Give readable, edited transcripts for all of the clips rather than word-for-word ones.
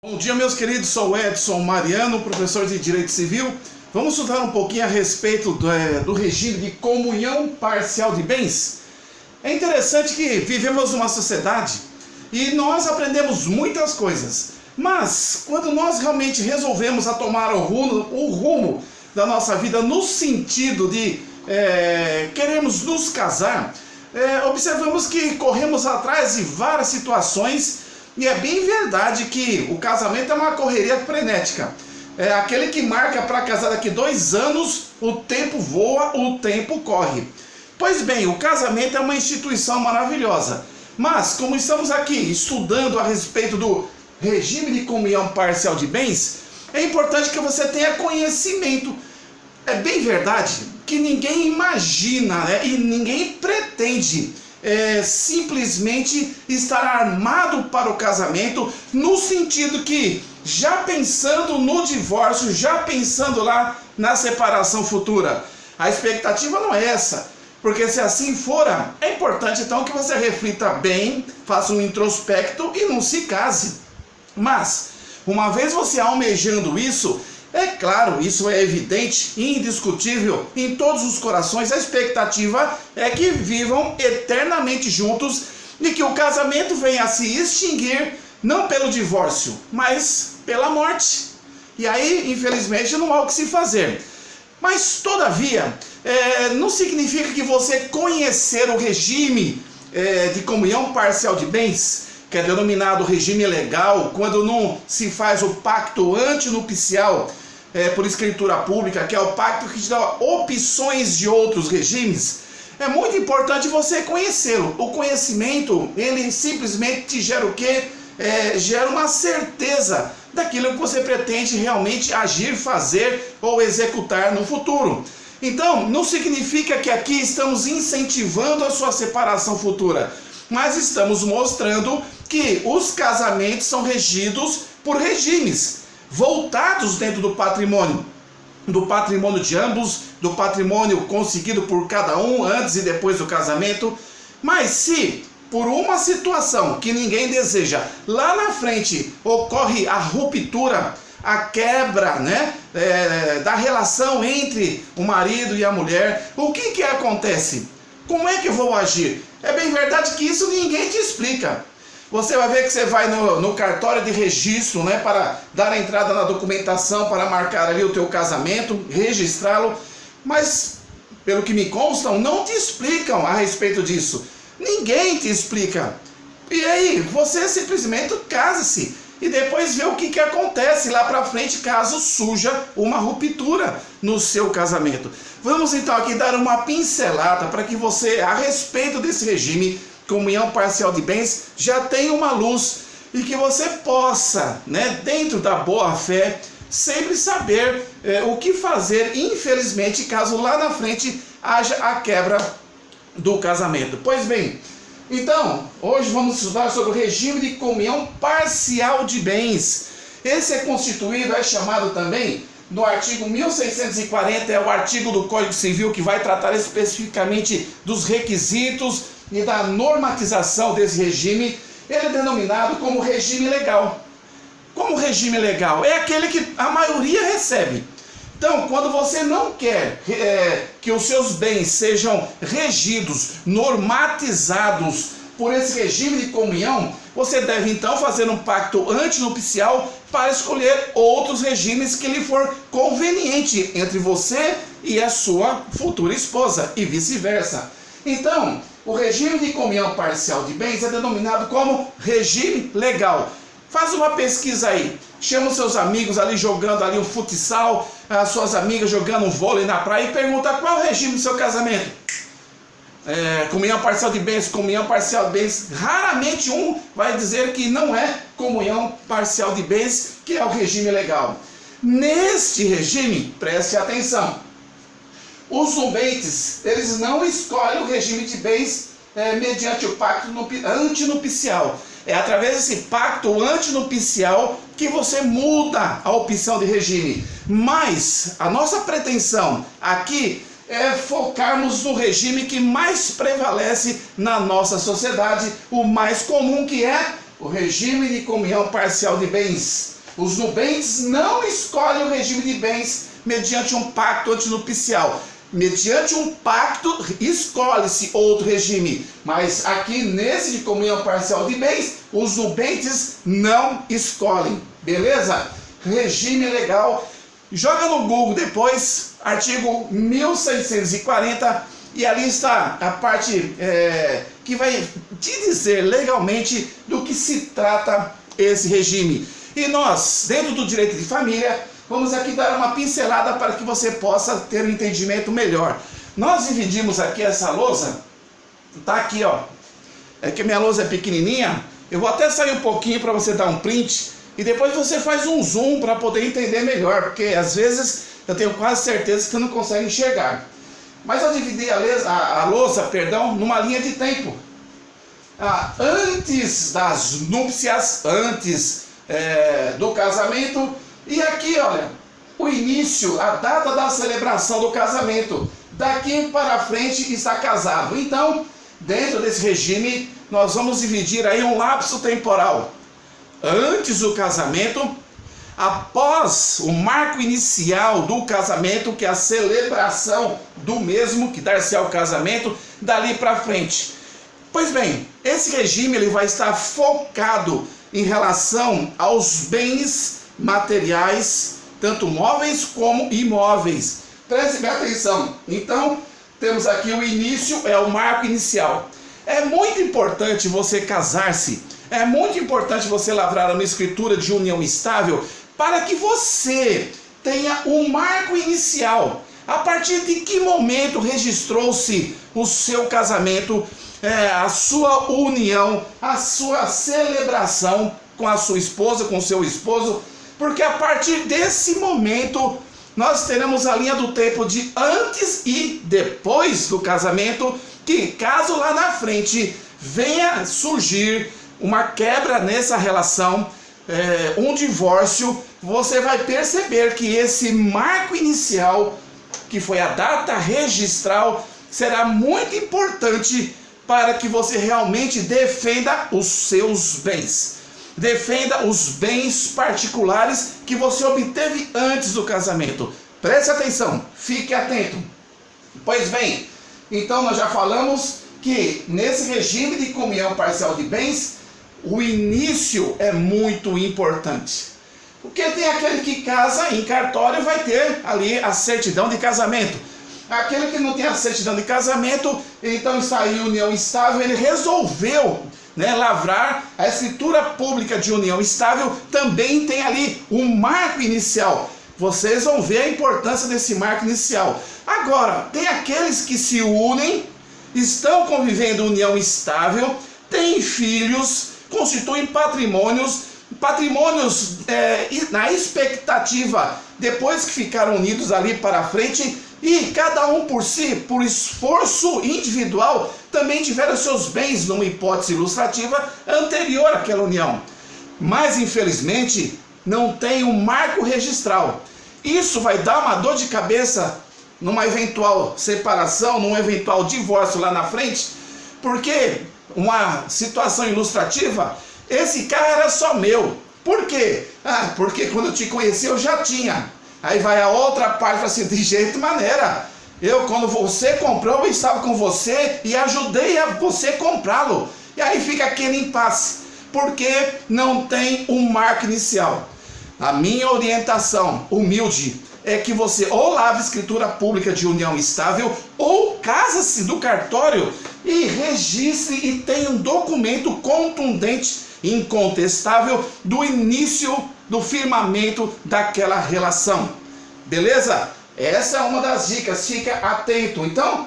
Bom dia, meus queridos, sou Edson Mariano, professor de Direito Civil. Vamos estudar um pouquinho a respeito do regime de comunhão parcial de bens. É interessante que vivemos numa sociedade e nós aprendemos muitas coisas, mas quando nós realmente resolvemos a tomar o rumo da nossa vida no sentido de queremos nos casar, observamos que corremos atrás de várias situações. E é bem verdade que o casamento é uma correria frenética. É aquele que marca para casar daqui 2 anos, o tempo voa, o tempo corre. Pois bem, o casamento é uma instituição maravilhosa. Mas, como estamos aqui estudando a respeito do regime de comunhão parcial de bens, é importante que você tenha conhecimento. É bem verdade que ninguém imagina, e ninguém pretende simplesmente estar armado para o casamento, no sentido que, já pensando no divórcio, já pensando lá na separação futura. A expectativa não é essa, porque se assim for, é importante então que você reflita bem, faça um introspecto e não se case. Mas, uma vez você almejando isso, é claro, isso é evidente e indiscutível em todos os corações. A expectativa é que vivam eternamente juntos e que o casamento venha a se extinguir, não pelo divórcio, mas pela morte. E aí, infelizmente, não há o que se fazer. Mas, todavia, não significa que você conhecer o regime de comunhão parcial de bens, que é denominado regime legal, quando não se faz o pacto antinupcial por escritura pública, que é o pacto que te dá opções de outros regimes. É muito importante você conhecê-lo. O conhecimento, ele simplesmente te gera o quê? Gera uma certeza daquilo que você pretende realmente agir, fazer ou executar no futuro. Então, não significa que aqui estamos incentivando a sua separação futura, mas estamos mostrando que os casamentos são regidos por regimes voltados dentro do patrimônio de ambos, do patrimônio conseguido por cada um antes e depois do casamento. Mas se por uma situação que ninguém deseja, lá na frente ocorre a ruptura, a quebra, da relação entre o marido e a mulher, o que acontece? Como é que eu vou agir? É bem verdade que isso ninguém te explica. Você vai ver que você vai no cartório de registro, para dar a entrada na documentação, para marcar ali o teu casamento, registrá-lo, mas, pelo que me constam, não te explicam a respeito disso. Ninguém te explica. E aí, você simplesmente case-se e depois vê o que acontece lá para frente caso surja uma ruptura no seu casamento. Vamos então aqui dar uma pincelada para que você, a respeito desse regime comunhão parcial de bens, já tenha uma luz e que você possa, dentro da boa fé, sempre saber o que fazer, infelizmente, caso lá na frente haja a quebra do casamento. Pois bem, então, hoje vamos estudar sobre o regime de comunhão parcial de bens. Esse é constituído, é chamado também, no artigo 1640, é o artigo do Código Civil que vai tratar especificamente dos requisitos e da normatização desse regime. Ele é denominado como regime legal. Como regime legal? É aquele que a maioria recebe. Então, quando você não quer que os seus bens sejam regidos, normatizados por esse regime de comunhão, você deve então fazer um pacto antinupcial para escolher outros regimes que lhe for conveniente entre você e a sua futura esposa e vice-versa. Então, o regime de comunhão parcial de bens é denominado como regime legal. Faz uma pesquisa aí, chama os seus amigos ali jogando ali um futsal, as suas amigas jogando um vôlei na praia e pergunta qual é o regime do seu casamento. Comunhão parcial de bens, comunhão parcial de bens. Raramente um vai dizer que não é comunhão parcial de bens, que é o regime legal. Neste regime, preste atenção, os nubentes, eles não escolhem o regime de bens mediante o pacto antinupcial. É através desse pacto antinupcial que você muda a opção de regime. Mas a nossa pretensão aqui é focarmos no regime que mais prevalece na nossa sociedade, o mais comum, que é o regime de comunhão parcial de bens. Os nubentes não escolhem o regime de bens mediante um pacto antinupcial. Mediante um pacto, escolhe-se outro regime. Mas aqui, nesse de comunhão parcial de bens, os nubentes não escolhem. Beleza? Regime legal. Joga no Google depois, artigo 1640, e ali está a parte que vai te dizer legalmente do que se trata esse regime. E nós, dentro do direito de família, vamos aqui dar uma pincelada para que você possa ter um entendimento melhor. Nós dividimos aqui essa lousa, tá aqui, ó. É que minha lousa é pequenininha, eu vou até sair um pouquinho para você dar um print, e depois você faz um zoom para poder entender melhor, porque às vezes eu tenho quase certeza que você não consegue enxergar. Mas eu dividi a lousa, numa linha de tempo. Antes das núpcias, antes do casamento, e aqui, olha, o início, a data da celebração do casamento. Daqui para frente está casado. Então, dentro desse regime, nós vamos dividir aí um lapso temporal. Antes do casamento, após o marco inicial do casamento, que é a celebração do mesmo, que dar-se ao casamento, dali para frente. Pois bem, esse regime ele vai estar focado em relação aos bens materiais, tanto móveis como imóveis. Preste bem atenção. Então, temos aqui o início, é o marco inicial. É muito importante você casar-se, é muito importante você lavrar uma escritura de união estável, para que você tenha um marco inicial. A partir de que momento registrou-se o seu casamento, a sua união, a sua celebração com a sua esposa, com o seu esposo, porque a partir desse momento nós teremos a linha do tempo de antes e depois do casamento, que caso lá na frente venha surgir uma quebra nessa relação, um divórcio, você vai perceber que esse marco inicial, que foi a data registral, será muito importante para que você realmente defenda os seus bens. Defenda os bens particulares que você obteve antes do casamento. Preste atenção, fique atento. Pois bem, então nós já falamos que nesse regime de comunhão parcial de bens, o início é muito importante. Porque tem aquele que casa em cartório, vai ter ali a certidão de casamento. Aquele que não tem a certidão de casamento, então está em união estável, ele resolveu lavrar a escritura pública de união estável, também tem ali um marco inicial. Vocês vão ver a importância desse marco inicial. Agora, tem aqueles que se unem, estão convivendo em união estável, têm filhos, constituem patrimônios na expectativa, depois que ficaram unidos ali para frente, e cada um por si, por esforço individual, também tiveram seus bens numa hipótese ilustrativa anterior àquela união. Mas, infelizmente, não tem um marco registral. Isso vai dar uma dor de cabeça numa eventual separação, num eventual divórcio lá na frente, porque uma situação ilustrativa, esse carro era só meu. Por quê? Porque quando eu te conheci eu já tinha. Aí vai a outra parte e fala assim, de jeito maneira. Quando você comprou, eu estava com você e ajudei a você comprá-lo. E aí fica aquele impasse, porque não tem um marco inicial. A minha orientação humilde é que você ou lave escritura pública de união estável, ou casa-se do cartório e registre e tenha um documento contundente, incontestável, do início do firmamento daquela relação. Beleza? Essa é uma das dicas, fica atento. Então,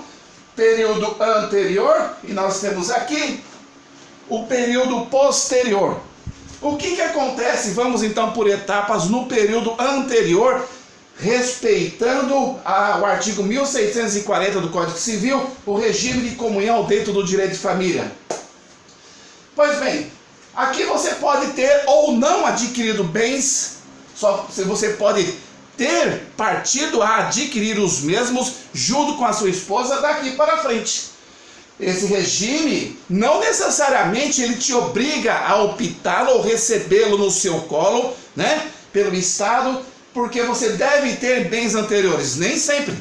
período anterior, e nós temos aqui o período posterior. O que acontece? Vamos então por etapas no período anterior, respeitando o artigo 1640 do Código Civil, o regime de comunhão dentro do direito de família. Pois bem, aqui você pode ter ou não adquirido bens, só você pode ter partido a adquirir os mesmos junto com a sua esposa daqui para frente. Esse regime não necessariamente ele te obriga a optá-lo ou recebê-lo no seu colo, né, pelo Estado, porque você deve ter bens anteriores. Nem sempre.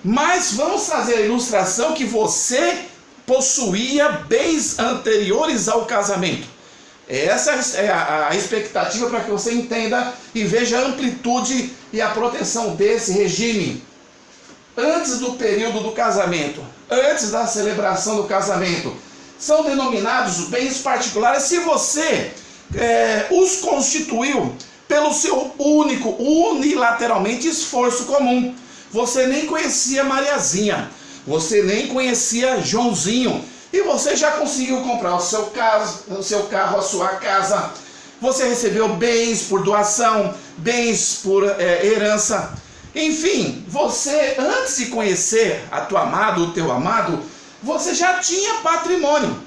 Mas vamos trazer a ilustração que você possuía bens anteriores ao casamento. Essa é a expectativa para que você entenda e veja a amplitude e a proteção desse regime. Antes do período do casamento, antes da celebração do casamento, são denominados bens particulares se você os constituiu pelo seu único, unilateralmente esforço comum. Você nem conhecia Mariazinha, você nem conhecia Joãozinho, e você já conseguiu comprar o seu carro, a sua casa. Você recebeu bens por doação, bens por herança. Enfim, você, antes de conhecer a tua amada, o teu amado, você já tinha patrimônio.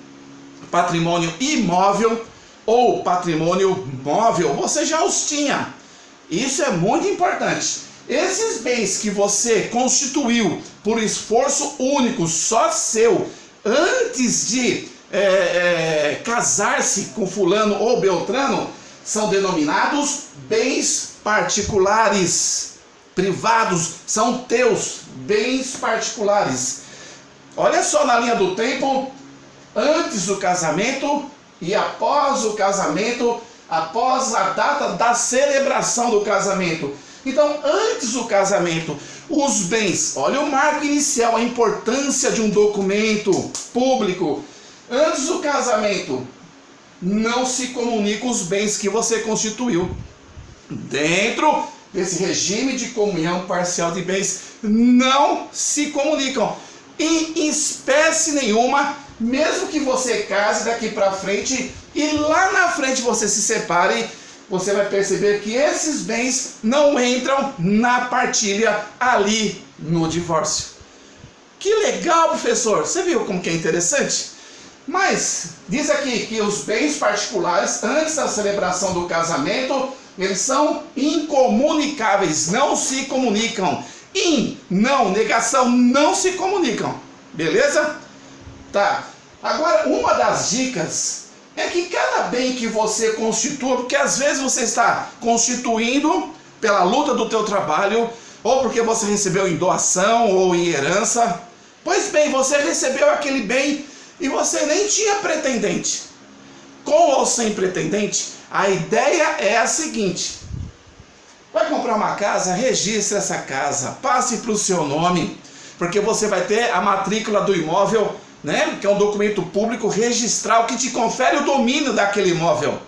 Patrimônio imóvel ou patrimônio móvel, você já os tinha. Isso é muito importante. Esses bens que você constituiu por esforço único, só seu, antes de casar-se com fulano ou beltrano, são denominados bens particulares. Privados, são teus bens particulares. Olha só na linha do tempo, antes do casamento e após o casamento, após a data da celebração do casamento. Então, antes do casamento, os bens, olha o marco inicial, a importância de um documento público. Antes do casamento, não se comunicam os bens que você constituiu. Dentro desse regime de comunhão parcial de bens, não se comunicam em espécie nenhuma, mesmo que você case daqui para frente e lá na frente você se separe, você vai perceber que esses bens não entram na partilha ali no divórcio. Que legal, professor! Você viu como que é interessante? Mas diz aqui que os bens particulares, antes da celebração do casamento, eles são incomunicáveis, não se comunicam. Não, negação, não se comunicam. Beleza? Tá. Agora, uma das dicas é que cada bem que você constitua, porque às vezes você está constituindo pela luta do teu trabalho, ou porque você recebeu em doação ou em herança. Pois bem, você recebeu aquele bem e você nem tinha pretendente. Com ou sem pretendente, a ideia é a seguinte: vai comprar uma casa, registre essa casa, passe para o seu nome, porque você vai ter a matrícula do imóvel, né, que é um documento público registral que te confere o domínio daquele imóvel.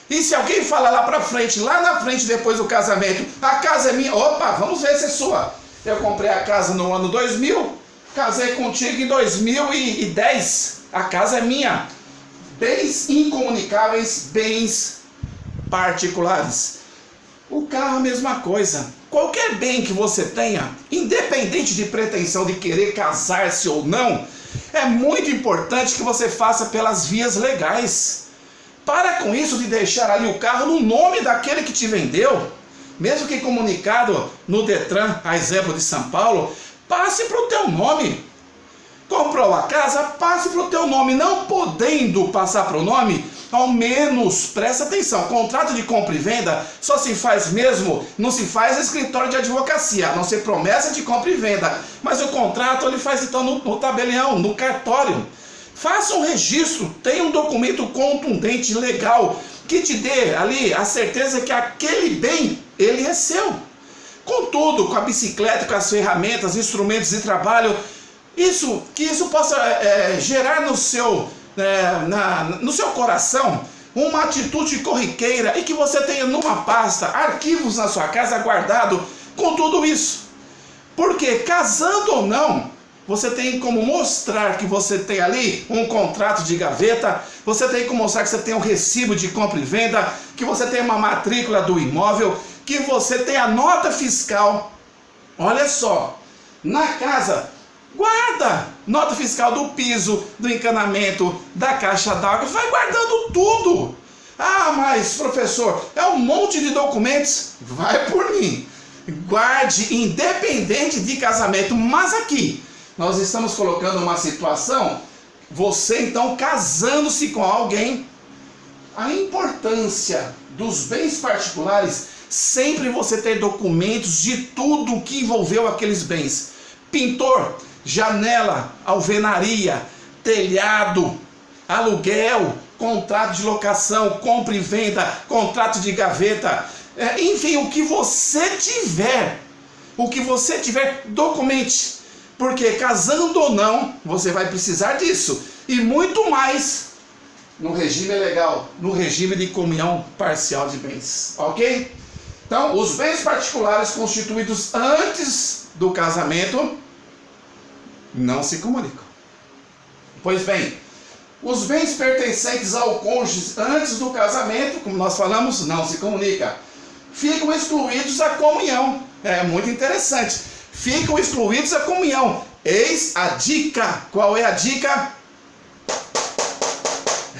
E se alguém falar lá para frente, lá na frente depois do casamento, a casa é minha, opa, vamos ver se é sua. Eu comprei a casa no ano 2000, casei contigo em 2010, a casa é minha. Bens incomunicáveis, bens particulares. O carro, a mesma coisa. Qualquer bem que você tenha, independente de pretensão de querer casar-se ou não, é muito importante que você faça pelas vias legais. Para com isso de deixar ali o carro no nome daquele que te vendeu, mesmo que comunicado no Detran, a exemplo de São Paulo, passe para o teu nome. Comprou a casa, passe para o teu nome. Não podendo passar para o nome, ao menos, presta atenção, contrato de compra e venda só se faz mesmo, não se faz escritório de advocacia, a não ser promessa de compra e venda. Mas o contrato ele faz então no tabelião, no cartório. Faça um registro, tenha um documento contundente, legal, que te dê ali a certeza que aquele bem, ele é seu. Contudo, com a bicicleta, com as ferramentas, instrumentos de trabalho, que isso possa gerar no seu coração uma atitude corriqueira e que você tenha numa pasta arquivos na sua casa guardado com tudo isso. Porque casando ou não, você tem como mostrar que você tem ali um contrato de gaveta, você tem como mostrar que você tem um recibo de compra e venda, que você tem uma matrícula do imóvel, que você tem a nota fiscal. Olha só, na casa, guarda nota fiscal do piso, do encanamento, da caixa d'água, vai guardando tudo. Ah, mas professor, é um monte de documentos. Vai por mim, guarde independente de casamento. Mas aqui nós estamos colocando uma situação você então casando-se com alguém, a importância dos bens particulares, sempre você ter documentos de tudo que envolveu aqueles bens. Pintor, janela, alvenaria, telhado, aluguel, contrato de locação, compra e venda, contrato de gaveta, enfim, o que você tiver, documente, porque casando ou não, você vai precisar disso, e muito mais no regime legal, no regime de comunhão parcial de bens, ok? Então, os bens particulares constituídos antes do casamento não se comunicam. Pois bem, os bens pertencentes ao cônjuge antes do casamento, como nós falamos, não se comunica. Ficam excluídos a comunhão. É muito interessante. Ficam excluídos a comunhão. Eis a dica. Qual é a dica?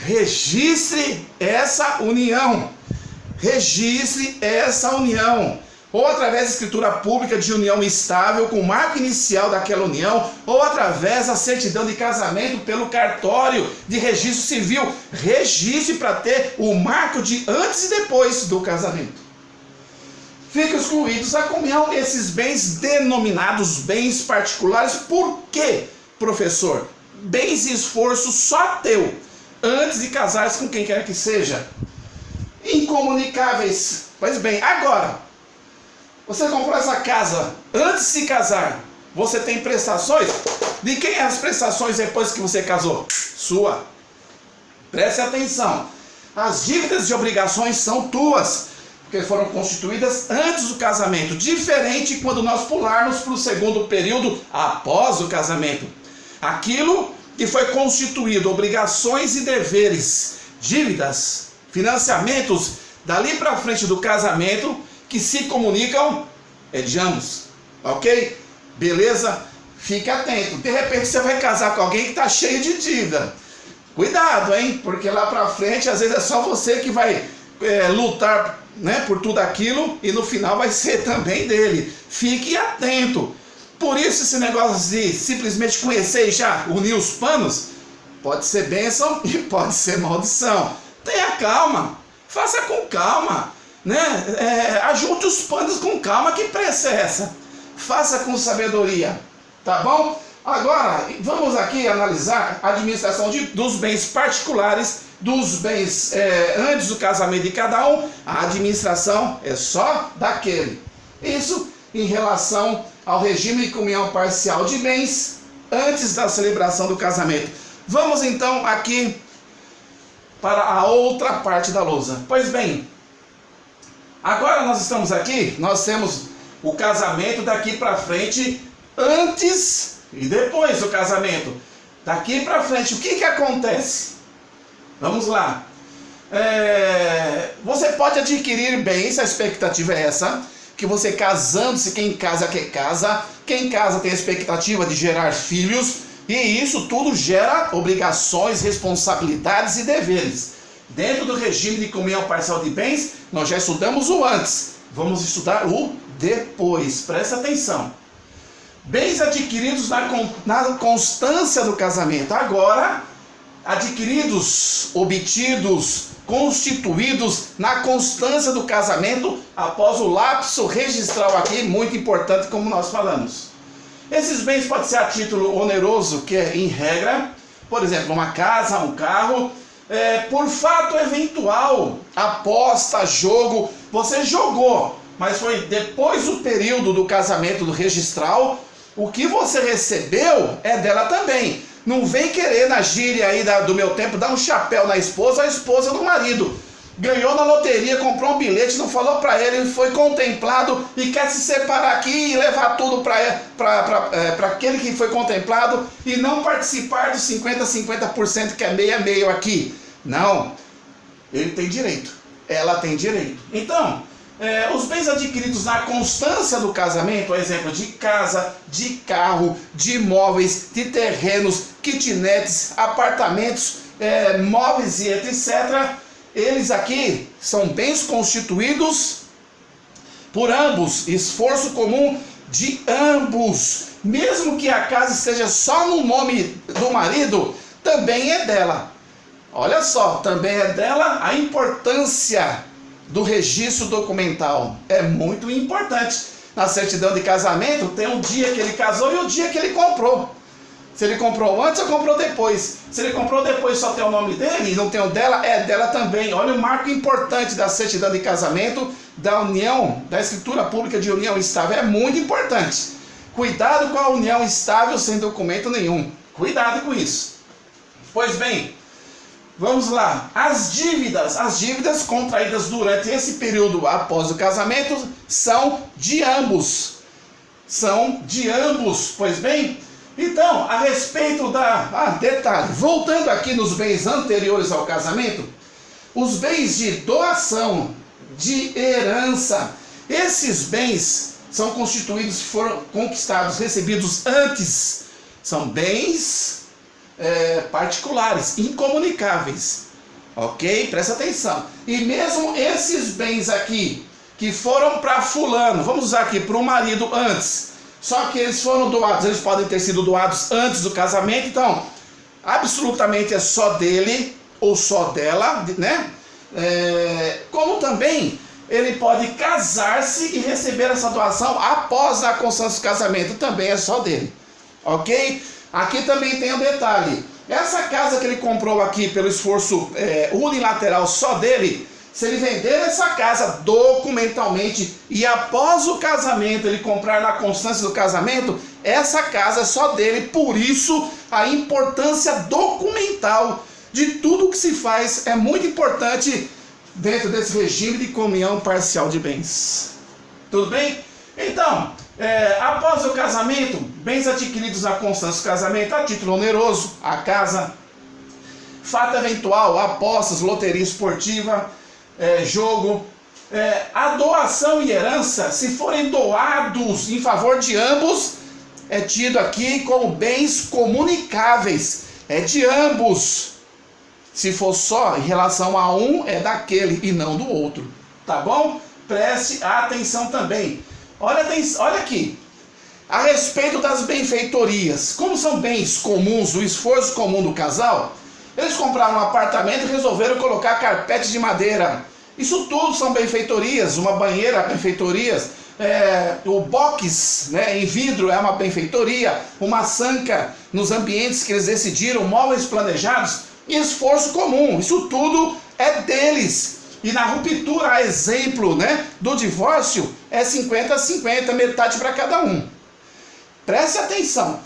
Registre essa união. Registre essa união. Ou através da escritura pública de união estável, com o marco inicial daquela união, ou através da certidão de casamento pelo cartório de registro civil. Registre para ter o marco de antes e depois do casamento. Ficam excluídos a comunhão esses bens denominados bens particulares. Por quê, professor? Bens e esforço só teu, antes de casares com quem quer que seja. Incomunicáveis. Pois bem, agora, você comprou essa casa antes de se casar, você tem prestações? De quem é as prestações depois que você casou? Sua. Preste atenção. As dívidas e obrigações são tuas, porque foram constituídas antes do casamento. Diferente quando nós pularmos para o segundo período após o casamento. Aquilo que foi constituído, obrigações e deveres, dívidas, financiamentos, dali para frente do casamento, que se comunicam, é de ambos, ok? Beleza? Fique atento. De repente você vai casar com alguém que está cheio de dívida. Cuidado, hein? Porque lá para frente, às vezes é só você que vai lutar, né, por tudo aquilo, e no final vai ser também dele. Fique atento. Por isso esse negócio de simplesmente conhecer e já unir os panos, pode ser bênção e pode ser maldição. Tenha calma. Faça com calma. Ajunte os panos com calma, que pressa é essa? Faça com sabedoria, tá bom? Agora, vamos aqui analisar a administração dos bens particulares, dos bens antes do casamento de cada um. A administração é só daquele. Isso em relação ao regime de comunhão parcial de bens antes da celebração do casamento. Vamos então aqui para a outra parte da lousa. Pois bem, agora nós estamos aqui, nós temos o casamento daqui para frente, antes e depois do casamento. Daqui para frente, o que acontece? Vamos lá. Você pode adquirir bens, a expectativa é essa, que você casando-se, quem casa quer casa, quem casa tem a expectativa de gerar filhos, e isso tudo gera obrigações, responsabilidades e deveres. Dentro do regime de comunhão parcial de bens, nós já estudamos o antes. Vamos estudar o depois. Presta atenção. Bens adquiridos na constância do casamento. Agora, adquiridos, obtidos, constituídos na constância do casamento após o lapso registral aqui, muito importante, como nós falamos. Esses bens podem ser a título oneroso, que é em regra, por exemplo, uma casa, um carro. Por fato eventual, aposta, jogo, você jogou, mas foi depois do período do casamento do registral, o que você recebeu é dela também. Não vem querer na gíria aí do meu tempo dar um chapéu na esposa, a esposa no marido. Ganhou na loteria, comprou um bilhete, não falou para ele, foi contemplado e quer se separar aqui e levar tudo para aquele que foi contemplado e não participar dos 50% que é meio a meio aqui. Não, ele tem direito, ela tem direito. Então, os bens adquiridos na constância do casamento, exemplo de casa, de carro, de imóveis, de terrenos, kitnets, apartamentos, móveis e etc., eles aqui são bens constituídos por ambos, esforço comum de ambos. Mesmo que a casa esteja só no nome do marido, também é dela. Olha só, também é dela. A importância do registro documental é muito importante. Na certidão de casamento tem o dia que ele casou e o dia que ele comprou. Se ele comprou antes ou comprou depois. Se ele comprou depois só tem o nome dele e não tem o dela, é dela também. Olha o marco importante da certidão de casamento, da união, da escritura pública de união estável. É muito importante. Cuidado com a união estável sem documento nenhum. Cuidado com isso. Pois bem, vamos lá. As dívidas contraídas durante esse período após o casamento são de ambos. Pois bem, então, a respeito detalhe, voltando aqui nos bens anteriores ao casamento, os bens de doação, de herança, esses bens são constituídos, foram conquistados, recebidos antes, são bens particulares, incomunicáveis, ok? Presta atenção. E mesmo esses bens aqui, que foram para fulano, vamos usar aqui para o marido antes, só que eles foram doados, eles podem ter sido doados antes do casamento, então, absolutamente é só dele ou só dela, né? Como também ele pode casar-se e receber essa doação após a constância do casamento, também é só dele, ok? Aqui também tem um detalhe, essa casa que ele comprou aqui pelo esforço unilateral só dele, se ele vender essa casa documentalmente e após o casamento ele comprar na constância do casamento, essa casa é só dele. Por isso a importância documental de tudo que se faz é muito importante dentro desse regime de comunhão parcial de bens. Tudo bem? Então, após o casamento, bens adquiridos na constância do casamento, a título oneroso, a casa, fato eventual, apostas, loteria esportiva, jogo, a doação e herança, se forem doados em favor de ambos, é tido aqui como bens comunicáveis, é de ambos. Se for só em relação a um, é daquele e não do outro, tá bom? Preste atenção também. Olha aqui, a respeito das benfeitorias, como são bens comuns, o esforço comum do casal, eles compraram um apartamento e resolveram colocar carpete de madeira. Isso tudo são benfeitorias, uma banheira, benfeitorias, o box, né, em vidro é uma benfeitoria, uma sanca nos ambientes que eles decidiram, móveis planejados, esforço comum, isso tudo é deles. E na ruptura, a exemplo, né, do divórcio, é 50-50, metade para cada um. Preste atenção.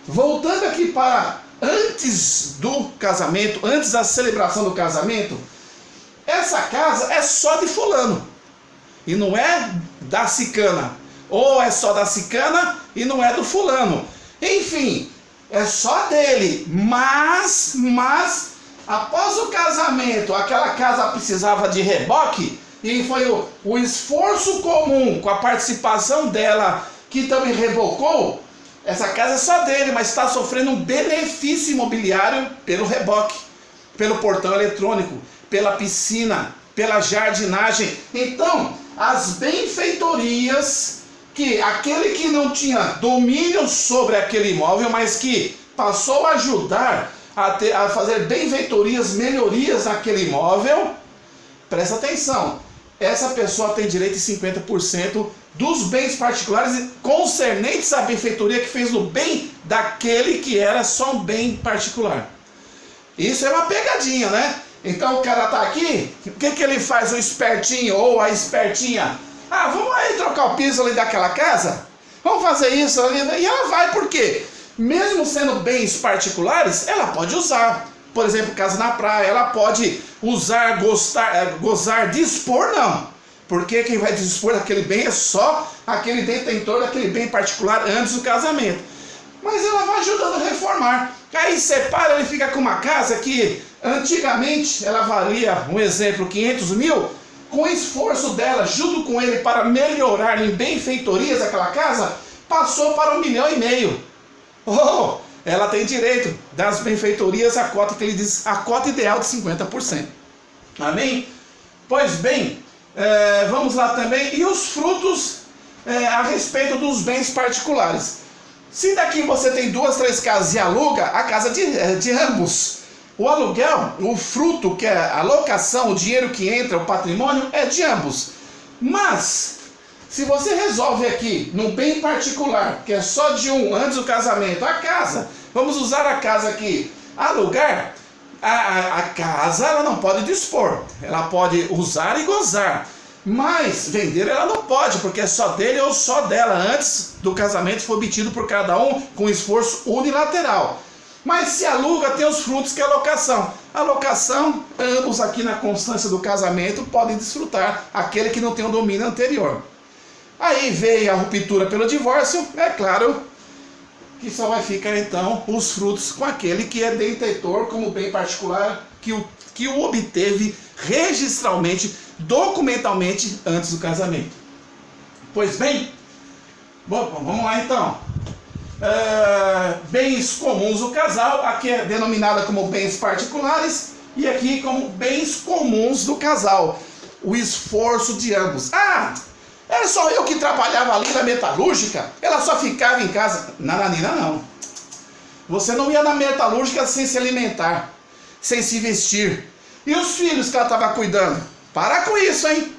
Voltando aqui para antes do casamento, antes da celebração do casamento, essa casa é só de fulano e não é da cicana, ou é só da cicana e não é do fulano, enfim, é só dele, mas após o casamento aquela casa precisava de reboque e foi o esforço comum com a participação dela que também rebocou. Essa casa é só dele, mas está sofrendo um benefício imobiliário pelo reboque, pelo portão eletrônico, pela piscina, pela jardinagem. Então, as benfeitorias que aquele que não tinha domínio sobre aquele imóvel, mas que passou a ajudar a fazer benfeitorias, melhorias naquele imóvel, presta atenção, essa pessoa tem direito de 50% dos bens particulares concernentes à benfeitoria que fez no bem daquele que era só um bem particular. Isso é uma pegadinha, né? Então o cara tá aqui, o que ele faz, o espertinho ou a espertinha? Vamos aí trocar o piso ali daquela casa? Vamos fazer isso ali? E ela vai, por quê? Mesmo sendo bens particulares, ela pode usar. Por exemplo, casa na praia, ela pode usar, gozar, dispor, não. Porque quem vai dispor daquele bem é só aquele detentor daquele bem particular antes do casamento. Mas ela vai ajudando a reformar. Aí separa, ele fica com uma casa que antigamente ela valia, um exemplo, 500 mil. Com o esforço dela, junto com ele, para melhorar em benfeitorias aquela casa, passou para 1,5 milhão. Ela tem direito das benfeitorias, a cota que ele diz, a cota ideal de 50%. Amém? Pois bem, vamos lá também. E os frutos a respeito dos bens particulares. Se daqui você tem 2, 3 casas e aluga, a casa é de ambos. O aluguel, o fruto, que é a locação, o dinheiro que entra, o patrimônio, é de ambos. Mas, se você resolve aqui, num bem particular, que é só de um, antes do casamento, a casa, vamos usar a casa aqui, alugar, a casa ela não pode dispor, ela pode usar e gozar, mas vender ela não pode, porque é só dele ou só dela, antes do casamento foi obtido por cada um com esforço unilateral. Mas se aluga, tem os frutos que é a locação. A locação, ambos aqui na constância do casamento podem desfrutar, aquele que não tem o domínio anterior. Aí veio a ruptura pelo divórcio, é claro que só vai ficar então os frutos com aquele que é detentor como bem particular, que o obteve registralmente, documentalmente antes do casamento. Pois bem, bom, vamos lá então. Bens comuns do casal, aqui é denominada como bens particulares e aqui como bens comuns do casal. O esforço de ambos. Era só eu que trabalhava ali na metalúrgica? Ela só ficava em casa? Nananina, não. Você não ia na metalúrgica sem se alimentar, sem se vestir. E os filhos que ela estava cuidando? Para com isso, hein?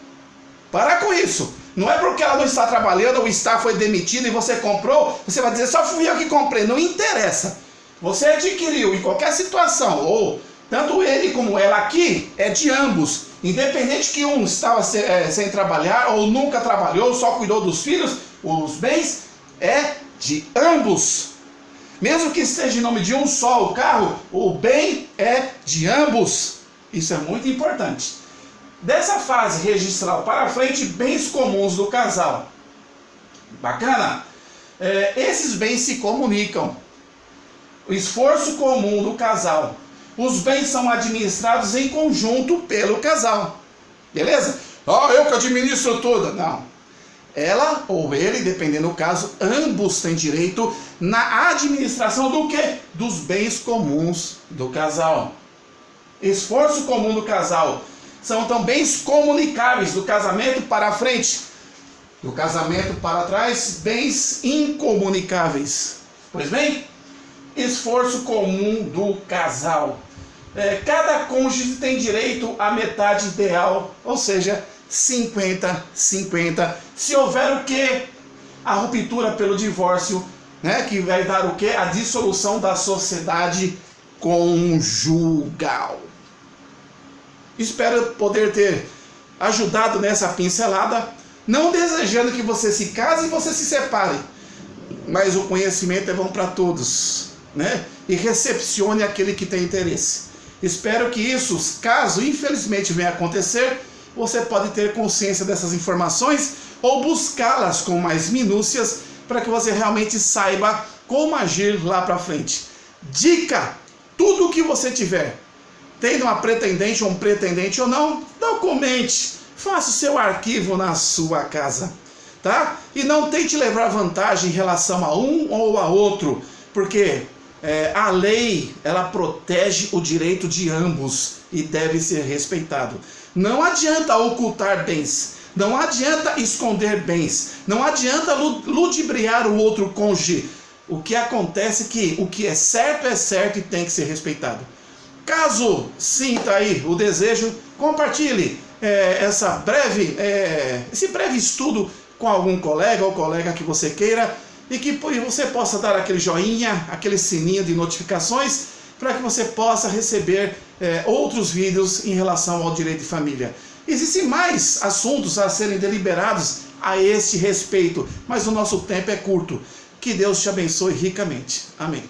Para com isso. Não é porque ela não está trabalhando, ou está, foi demitida e você comprou, você vai dizer, só fui eu que comprei. Não interessa. Você adquiriu em qualquer situação, ou tanto ele como ela aqui, é de ambos. Independente que um estava sem trabalhar, ou nunca trabalhou, só cuidou dos filhos, os bens é de ambos. Mesmo que esteja em nome de um só o carro, o bem é de ambos. Isso é muito importante. Dessa fase registral para frente, bens comuns do casal. Bacana? Esses bens se comunicam. O esforço comum do casal. Os bens são administrados em conjunto pelo casal. Beleza? Eu que administro tudo. Não. Ela ou ele, dependendo do caso, ambos têm direito na administração do quê? Dos bens comuns do casal. Esforço comum do casal. São então bens comunicáveis do casamento para frente. Do casamento para trás, bens incomunicáveis. Pois bem, esforço comum do casal. Cada cônjuge tem direito à metade ideal, ou seja, 50-50. Se houver o quê? A ruptura pelo divórcio, né? Que vai dar o quê? A dissolução da sociedade conjugal. Espero poder ter ajudado nessa pincelada, não desejando que você se case e você se separe, mas o conhecimento é bom para todos, né? E recepcione aquele que tem interesse. Espero que isso, caso infelizmente venha a acontecer, você pode ter consciência dessas informações ou buscá-las com mais minúcias para que você realmente saiba como agir lá para frente. Dica: tudo o que você tiver, tendo uma pretendente ou um pretendente ou não, documente, faça o seu arquivo na sua casa, tá? E não tente levar vantagem em relação a um ou a outro, porque a lei, ela protege o direito de ambos e deve ser respeitado. Não adianta ocultar bens, não adianta esconder bens, não adianta ludibriar o outro cônjuge. O que acontece é que o que é certo e tem que ser respeitado. Caso sinta aí o desejo, compartilhe esse breve estudo com algum colega ou colega que você queira e que você possa dar aquele joinha, aquele sininho de notificações para que você possa receber outros vídeos em relação ao direito de família. Existem mais assuntos a serem deliberados a este respeito, mas o nosso tempo é curto. Que Deus te abençoe ricamente. Amém.